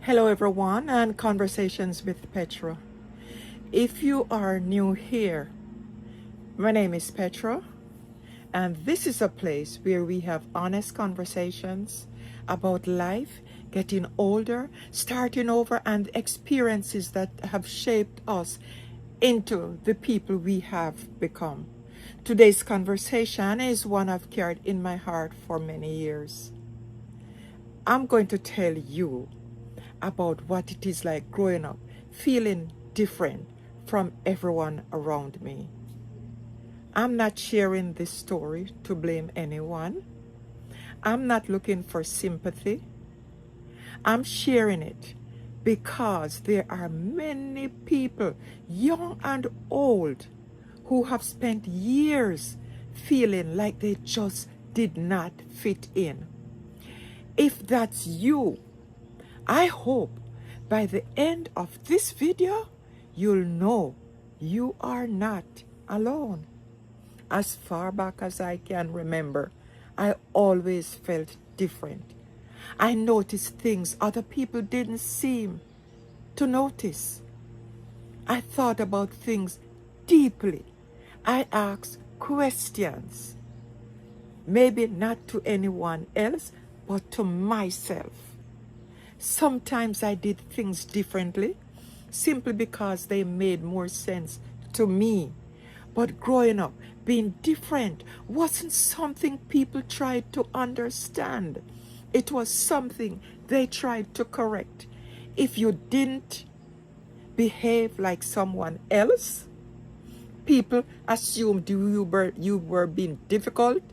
Hello everyone and Conversations with Petra. If you are new here, my name is Petra and this is a place where we have honest conversations about life, getting older, starting over, and experiences that have shaped us into the people we have become. Today's conversation is one I've carried in my heart for many years. I'm going to tell you about what it is like growing up, feeling different from everyone around me. I'm not sharing this story to blame anyone. I'm not looking for sympathy. I'm sharing it because there are many people, young and old, who have spent years feeling like they just did not fit in. If that's you, I hope by the end of this video, you'll know you are not alone. As far back as I can remember, I always felt different. I noticed things other people didn't seem to notice. I thought about things deeply. I asked questions. Maybe not to anyone else, but to myself. Sometimes I did things differently, simply because they made more sense to me. But growing up, being different wasn't something people tried to understand. It was something they tried to correct. If you didn't behave like someone else, people assumed you were being difficult,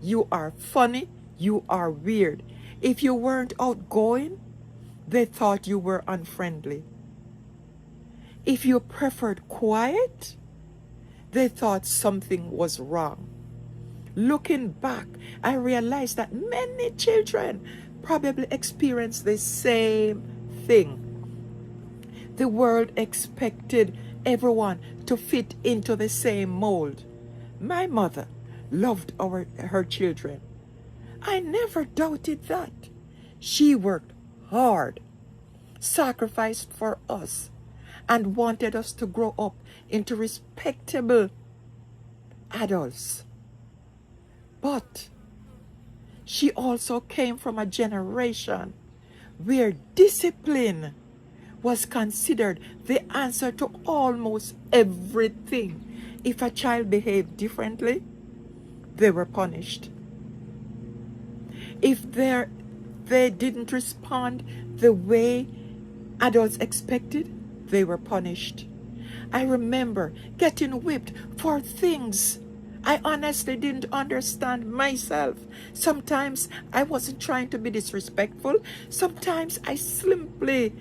you are funny, you are weird. If you weren't outgoing, they thought you were unfriendly. If you preferred quiet, they thought something was wrong. Looking back, I realized that many children probably experience the same thing. The world expected everyone to fit into the same mold. My mother loved her children. I never doubted that. She worked hard, sacrificed for us, and wanted us to grow up into respectable adults. But she also came from a generation where discipline was considered the answer to almost everything. If a child behaved differently, they were punished. If they didn't respond the way adults expected, they were punished. I remember getting whipped for things I honestly didn't understand myself. Sometimes I wasn't trying to be disrespectful. Sometimes I simply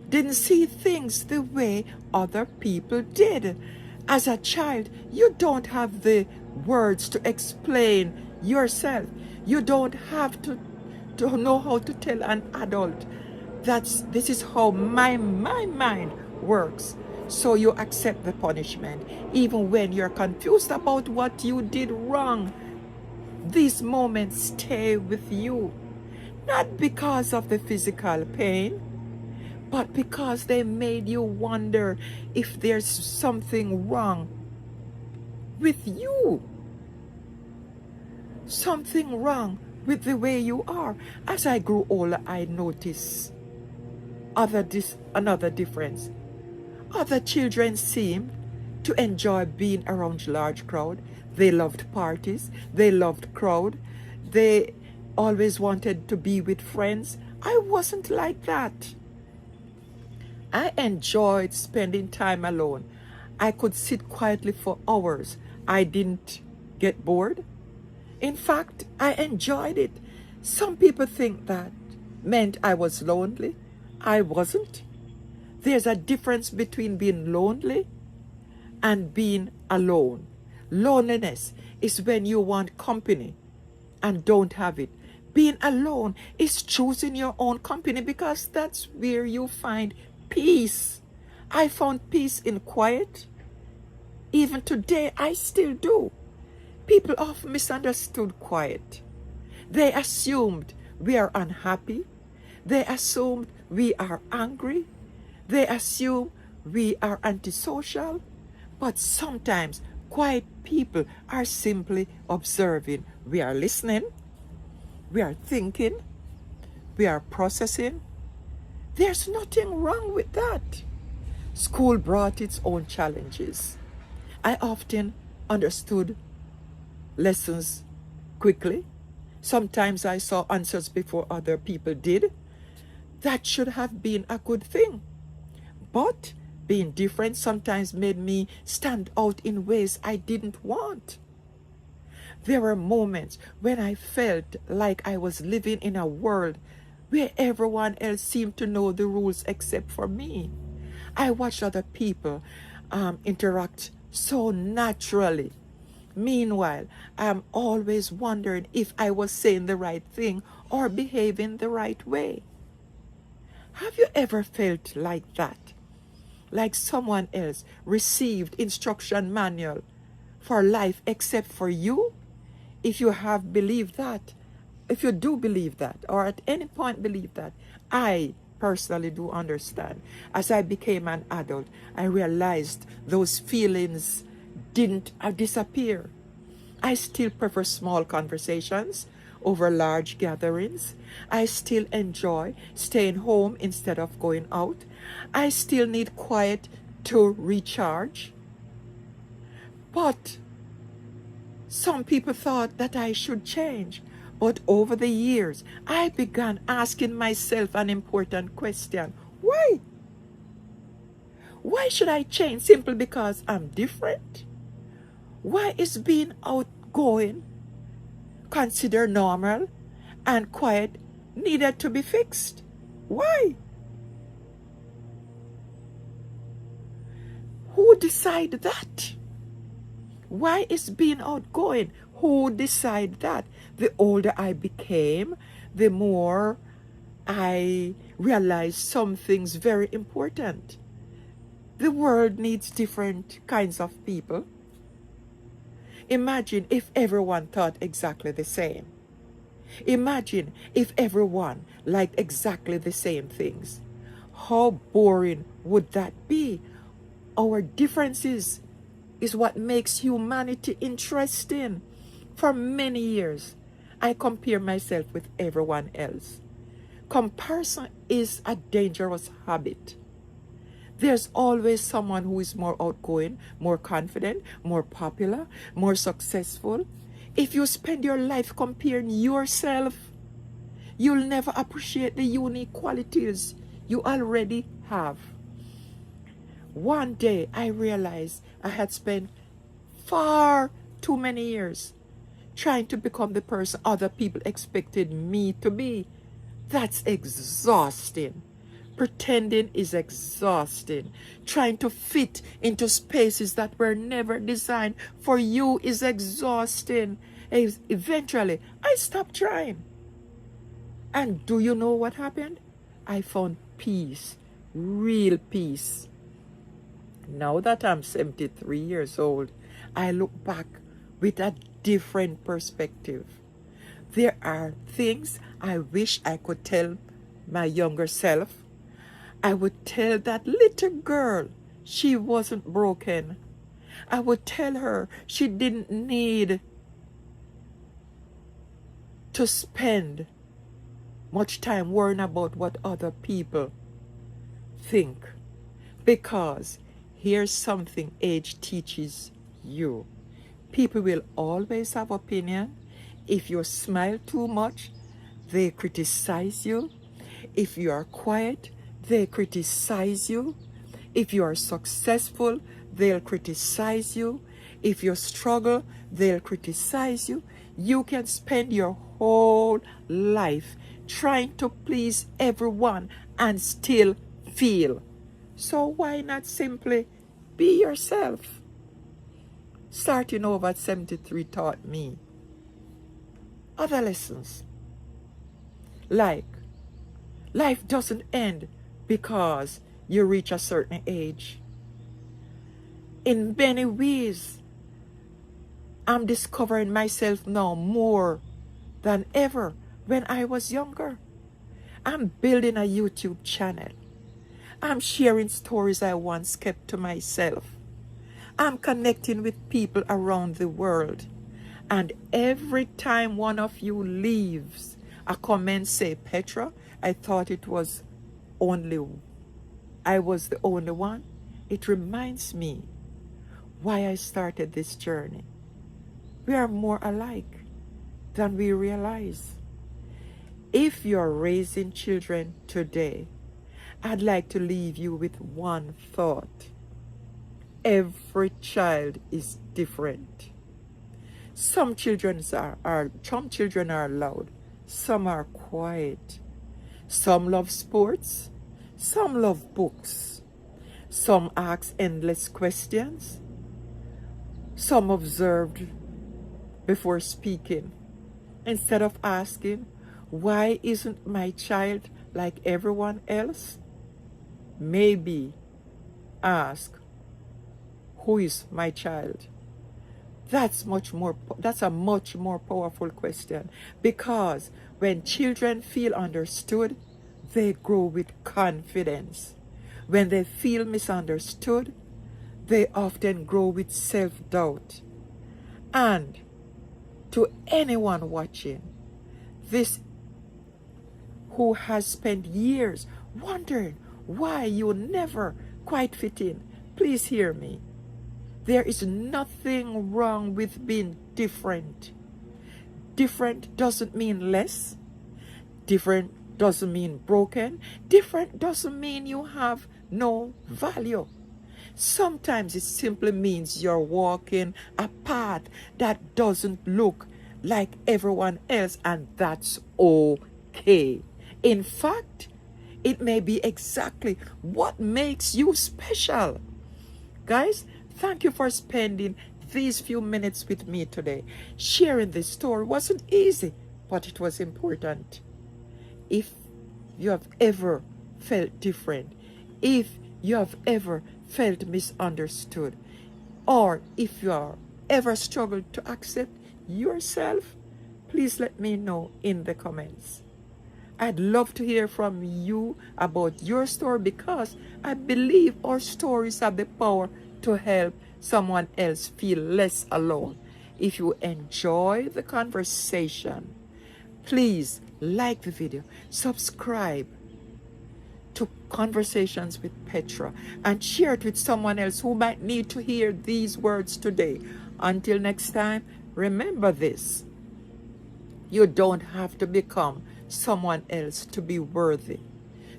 didn't see things the way other people did. As a child, you don't have the words to explain yourself. You don't have to know how to tell an adult this is how my mind works. So you accept the punishment even when you're confused about what you did wrong. These moments stay with you, not because of the physical pain, but because they made you wonder if there's something wrong with you. Something wrong with the way you are. As I grew older, I noticed another difference. Other children seemed to enjoy being around large crowd. They loved parties. They loved crowd. They always wanted to be with friends. I wasn't like that. I enjoyed spending time alone. I could sit quietly for hours. I didn't get bored. In fact, I enjoyed it. Some people think that meant I was lonely. I wasn't. There's a difference between being lonely and being alone. Loneliness is when you want company and don't have it. Being alone is choosing your own company because that's where you find peace. I found peace in quiet. Even today, I still do. People often misunderstood quiet. They assumed we are unhappy. They assume we are angry. They assume we are antisocial. But sometimes quiet people are simply observing. We are listening. We are thinking. We are processing. There's nothing wrong with that. School brought its own challenges. I often understood lessons quickly. Sometimes I saw answers before other people did. That should have been a good thing. But being different sometimes made me stand out in ways I didn't want. There were moments when I felt like I was living in a world where everyone else seemed to know the rules except for me. I watched other people interact so naturally. Meanwhile, I'm always wondering if I was saying the right thing or behaving the right way. Have you ever felt like that? Like someone else received instruction manual for life except for you? If you have believed that, if you do believe that, or at any point believe that, I personally do understand. As I became an adult, I realized those feelings didn't disappear. I still prefer small conversations over large gatherings. I still enjoy staying home instead of going out. I still need quiet to recharge. But some people thought that I should change. But over the years, I began asking myself an important question. Why? Why should I change simply because I'm different? Why is being outgoing considered normal and quiet needed to be fixed? Why? Who decided that? Why is being outgoing? Who decided that? The older I became, the more I realized some things very important. The world needs different kinds of people. Imagine if everyone thought exactly the same. Imagine if everyone liked exactly the same things. How boring would that be? Our differences is what makes humanity interesting. For many years, I compare myself with everyone else. Comparison is a dangerous habit. There's always someone who is more outgoing, more confident, more popular, more successful. If you spend your life comparing yourself, you'll never appreciate the unique qualities you already have. One day I realized I had spent far too many years trying to become the person other people expected me to be. That's exhausting. Pretending is exhausting. Trying to fit into spaces that were never designed for you is exhausting. Eventually, I stopped trying. And do you know what happened? I found peace, real peace. Now that I'm 73 years old, I look back with a different perspective. There are things I wish I could tell my younger self. I would tell that little girl she wasn't broken. I would tell her she didn't need to spend much time worrying about what other people think. Because here's something age teaches you. People will always have opinion. If you smile too much, they criticize you. If you are quiet, they criticize you. If you are successful, they'll criticize you. If you struggle, they'll criticize you. You can spend your whole life trying to please everyone and still feel. So why not simply be yourself? Starting over at 73 taught me other lessons. Like, life doesn't end because you reach a certain age. In many ways, I'm discovering myself now more than ever when I was younger. I'm building a YouTube channel. I'm sharing stories I once kept to myself. I'm connecting with people around the world. And every time one of you leaves a comment say, Petra, I thought I was the only one. It reminds me why I started this journey. We are more alike than we realize. If you're raising children today, I'd like to leave you with one thought. Every child is different. Some children are loud, some are quiet. Some love sports, some love books. Some ask endless questions. Some observed before speaking. Instead of asking, why isn't my child like everyone else? Maybe ask, who is my child? That's a much more powerful question, because when children feel understood, they grow with confidence. When they feel misunderstood, they often grow with self-doubt. And to anyone watching this who has spent years wondering why you never quite fit in, please hear me. There is nothing wrong with being different. Different doesn't mean less. Different doesn't mean broken. Different doesn't mean you have no value. Sometimes it simply means you're walking a path that doesn't look like everyone else, and that's okay. In fact, it may be exactly what makes you special. Guys, thank you for spending these few minutes with me today. Sharing this story wasn't easy, but it was important. If you have ever felt different, if you have ever felt misunderstood, or if you are ever struggled to accept yourself, please let me know in the comments. I'd love to hear from you about your story, because I believe our stories have the power to help someone else feel less alone. If you enjoy the conversation, please like the video, subscribe to Conversations with Petra, and share it with someone else who might need to hear these words today. Until next time, remember this: you don't have to become someone else to be worthy.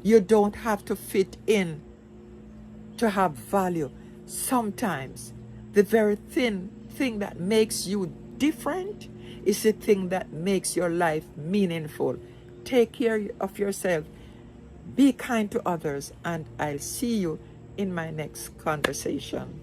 You don't have to fit in to have value. Sometimes the very thing that makes you different is the thing that makes your life meaningful. Take care of yourself. Be kind to others, and I'll see you in my next conversation.